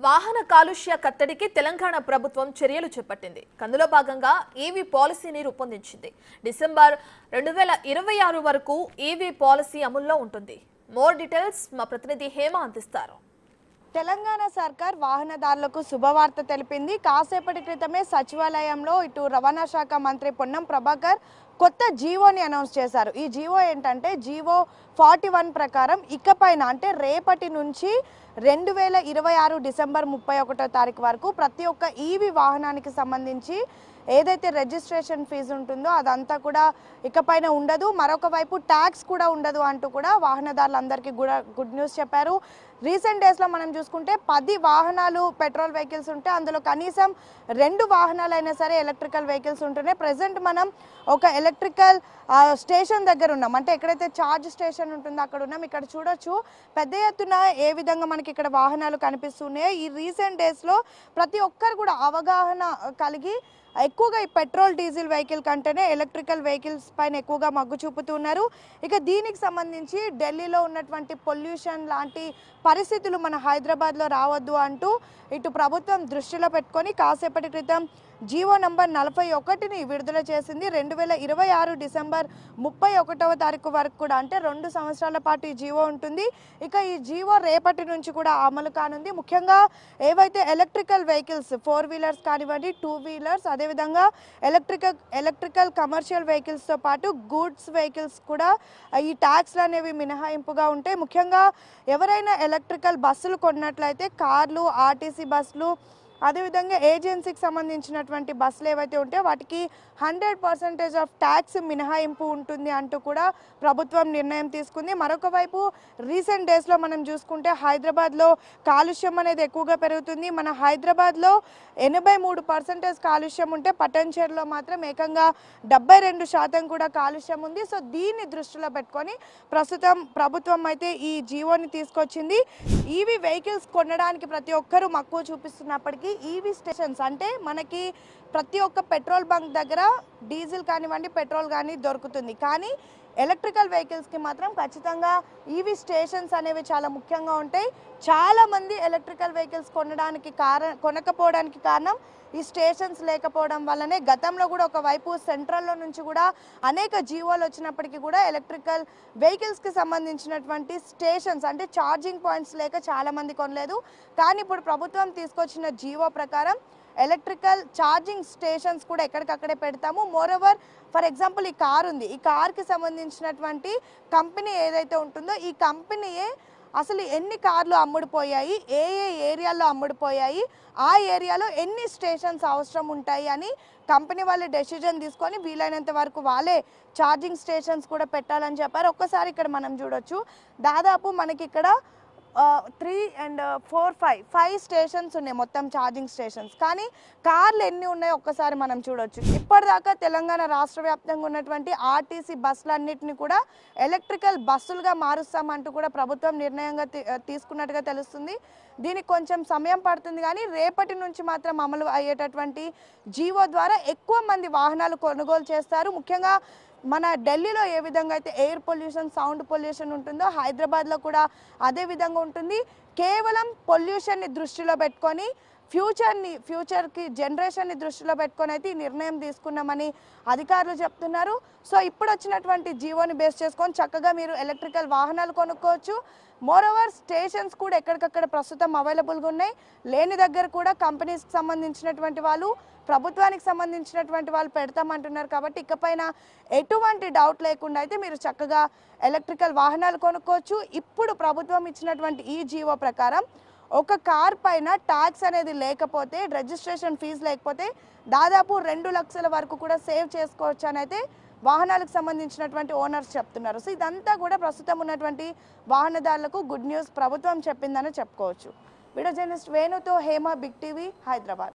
వాహన కాలుష్య కట్టడికి తెలంగాణ ప్రభుత్వం చర్యలు చేపట్టింది. అందులో భాగంగా ఈవీ పాలసీని రూపొందించింది. డిసెంబర్ 2026 వరకు ఈవీ పాలసీ అమల్లో ఉంటుంది. మోర్ డీటెయిల్స్ మా ప్రతినిధి హేమ అందిస్తారు. తెలంగాణ సర్కార్ వాహనదారులకు శుభవార్త తెలిపింది. కాసేపటి క్రితమే సచివాలయంలో ఇటు రవాణా శాఖ మంత్రి పొన్నం ప్రభాకర్ కొత్త జీవోని అనౌన్స్ చేశారు. ఈ జీవో ఏంటంటే జీవో 41 ప్రకారం ఇకపైన అంటే రేపటి నుంచి 2026 డిసెంబర్ 31వ తారీఖు వరకు ప్రతి ఒక్క ఈవీ వాహనానికి సంబంధించి ఏదైతే రిజిస్ట్రేషన్ ఫీజు ఉంటుందో అదంతా కూడా ఇకపైన ఉండదు. మరొక వైపు ట్యాక్స్ కూడా ఉండదు అంటూ కూడా వాహనదారులందరికీ కూడా గుడ్ న్యూస్ చెప్పారు. రీసెంట్ డేస్లో మనం చూసుకుంటే 10 వాహనాలు పెట్రోల్ వెహికల్స్ ఉంటే అందులో కనీసం 2 వాహనాలు అయినా సరే ఎలక్ట్రికల్ వెహికల్స్ ఉంటున్నాయి. ప్రజెంట్ మనం ఒక ఎలక్ట్రికల్ స్టేషన్ దగ్గర ఉన్నాం. అంటే ఎక్కడైతే ఛార్జ్ స్టేషన్ ఉంటుందో అక్కడ ఉన్నాం. ఇక్కడ చూడొచ్చు పెద్ద ఎత్తున ఏ విధంగా మనకి ఇక్కడ వాహనాలు కనిపిస్తున్నాయో. ఈ రీసెంట్ డేస్లో ప్రతి ఒక్కరు కూడా అవగాహన కలిగి ఎక్కువగా ఈ పెట్రోల్ డీజిల్ వెహికల్ కంటేనే ఎలక్ట్రికల్ వెహికల్స్ పైన ఎక్కువగా మగ్గు చూపుతున్నారు. ఇక దీనికి సంబంధించి ఢిల్లీలో ఉన్నటువంటి పొల్యూషన్ లాంటి పరిస్థితులు మన హైదరాబాద్లో రావద్దు అంటూ ఇటు ప్రభుత్వం దృష్టిలో పెట్టుకొని కాసేపటి క్రితం జీవో నంబర్ 41ని విడుదల చేసింది. 2026 డిసెంబర్ 31వ తారీఖు వరకు కూడా అంటే 2 సంవత్సరాల పాటు ఈ జీవో ఉంటుంది. ఇక ఈ జీవో రేపటి నుంచి కూడా అమలు కానుంది. ముఖ్యంగా ఏవైతే ఎలక్ట్రికల్ వెహికల్స్ 4 వీలర్స్ కానివ్వండి, 2 వీలర్స్, అదేవిధంగా ఎలక్ట్రికల్ కమర్షియల్ వెహికల్స్తో పాటు గూడ్స్ వెహికల్స్ కూడా ఈ ట్యాక్స్లు అనేవి మినహాయింపుగా ఉంటాయి. ముఖ్యంగా ఎవరైనా ఎలక్ట్రికల్ బస్సులు కొన్నట్లయితే కార్లు, ఆర్టీసీ బస్సులు, అదేవిధంగా ఏజెన్సీకి సంబంధించినటువంటి బస్సులు ఏవైతే ఉంటాయో వాటికి 100% ఆఫ్ ట్యాక్స్ మినహాయింపు ఉంటుంది అంటూ కూడా ప్రభుత్వం నిర్ణయం తీసుకుంది. మరొక వైపు రీసెంట్ డేస్లో మనం చూసుకుంటే హైదరాబాద్లో కాలుష్యం అనేది ఎక్కువగా పెరుగుతుంది. మన హైదరాబాద్లో 83% కాలుష్యం ఉంటే పట్టణచేరులో మాత్రం ఏకంగా 72% కూడా కాలుష్యం ఉంది. సో దీన్ని దృష్టిలో పెట్టుకొని ప్రస్తుతం ప్రభుత్వం అయితే ఈ జీవోని తీసుకొచ్చింది. ఈవీ వెహికల్స్ కొనడానికి ప్రతి ఒక్కరూ మక్కువ చూపిస్తున్నప్పటికీ ఈవీ స్టేషన్స్ అంటే మనకి ప్రతి ఒక్క పెట్రోల్ బంక్ దగ్గర డీజిల్ కానివ్వండి, పెట్రోల్ కానీ దొరుకుతుంది. కానీ ఎలక్ట్రికల్ వెహికల్స్కి మాత్రం ఖచ్చితంగా ఈవీ స్టేషన్స్ అనేవి చాలా ముఖ్యంగా ఉంటాయి. చాలామంది ఎలక్ట్రికల్ వెహికల్స్ కొనకపోవడానికి కారణం ఈ స్టేషన్స్ లేకపోవడం వల్లనే. గతంలో కూడా ఒకవైపు సెంట్రల్లో నుంచి కూడా అనేక జీవోలు వచ్చినప్పటికీ కూడా ఎలక్ట్రికల్ వెహికల్స్కి సంబంధించినటువంటి స్టేషన్స్ అంటే ఛార్జింగ్ పాయింట్స్ లేక చాలామంది కొనలేదు. కానీ ఇప్పుడు ప్రభుత్వం తీసుకొచ్చిన జీవో ప్రకారం ఎలక్ట్రికల్ ఛార్జింగ్ స్టేషన్స్ కూడా ఎక్కడికక్కడే పెడతాము. మోరోవర్ ఫర్ ఎగ్జాంపుల్ ఈ కార్ ఉంది, ఈ కార్కి సంబంధించినటువంటి కంపెనీ ఏదైతే ఉంటుందో ఈ కంపెనీయే అసలు ఎన్ని కార్లు అమ్ముడుపోయాయి, ఏ ఏరియాలో అమ్ముడుపోయాయి, ఆ ఏరియాలో ఎన్ని స్టేషన్స్ అవసరం ఉంటాయి అని కంపెనీ వాళ్ళు డెసిజన్ తీసుకొని వీలైనంత వరకు వాళ్ళే ఛార్జింగ్ స్టేషన్స్ కూడా పెట్టాలని చెప్పారు. ఒక్కసారి ఇక్కడ మనం చూడొచ్చు దాదాపు మనకి ఇక్కడ 3 and 4, 5 స్టేషన్స్ ఉన్నాయి మొత్తం ఛార్జింగ్ స్టేషన్స్. కానీ కార్లు ఎన్ని ఉన్నాయో ఒక్కసారి మనం చూడొచ్చు. ఇప్పటిదాకా తెలంగాణ రాష్ట్ర వ్యాప్తంగా ఉన్నటువంటి ఆర్టీసీ బస్సులన్నింటినీ కూడా ఎలక్ట్రికల్ బస్సులుగా మారుస్తామంటూ కూడా ప్రభుత్వం నిర్ణయంగా తీసుకున్నట్టుగా తెలుస్తుంది. దీనికి కొంచెం సమయం పడుతుంది కానీ రేపటి నుంచి మాత్రం అమలు అయ్యేటటువంటి జీవో ద్వారా ఎక్కువ మంది వాహనాలు కొనుగోలు చేస్తారు. ముఖ్యంగా మన ఢిల్లీలో ఏ విధంగా అయితే ఎయిర్ పొల్యూషన్, సౌండ్ పొల్యూషన్ ఉంటుందో హైదరాబాద్లో కూడా అదే విధంగా ఉంటుంది. కేవలం పొల్యూషన్ని దృష్టిలో పెట్టుకొని ఫ్యూచర్కి జనరేషన్ని దృష్టిలో పెట్టుకొని అయితే ఈ నిర్ణయం తీసుకున్నామని అధికారులు చెప్తున్నారు. సో ఇప్పుడు వచ్చినటువంటి జీవోని బేస్ చేసుకొని చక్కగా మీరు ఎలక్ట్రికల్ వాహనాలు కొనుక్కోవచ్చు. మోరోవర్ స్టేషన్స్ కూడా ఎక్కడికక్కడ ప్రస్తుతం అవైలబుల్గా ఉన్నాయి. లేని దగ్గర కూడా కంపెనీస్కి సంబంధించినటువంటి వాళ్ళు, ప్రభుత్వానికి సంబంధించినటువంటి వాళ్ళు పెడతామంటున్నారు. కాబట్టి ఇకపైన ఎటువంటి డౌట్ లేకుండా అయితే మీరు చక్కగా ఎలక్ట్రికల్ వాహనాలు కొనుక్కోవచ్చు. ఇప్పుడు ప్రభుత్వం ఇచ్చినటువంటి ఈ జీవో ప్రకారం ఒక కార్ పైన ట్యాక్స్ అనేది లేకపోతే, రిజిస్ట్రేషన్ ఫీజు లేకపోతే దాదాపు 2 లక్షల వరకు కూడా సేవ్ చేసుకోవచ్చు అని అయితే వాహనాలకు సంబంధించినటువంటి ఓనర్స్ చెప్తున్నారు. సో ఇదంతా కూడా ప్రస్తుతం ఉన్నటువంటి వాహనదారులకు గుడ్ న్యూస్ ప్రభుత్వం చెప్పిందని చెప్పుకోవచ్చు. వీడియో జర్నలిస్ట్ వేణుతో హేమ, బిగ్ టీవీ, హైదరాబాద్.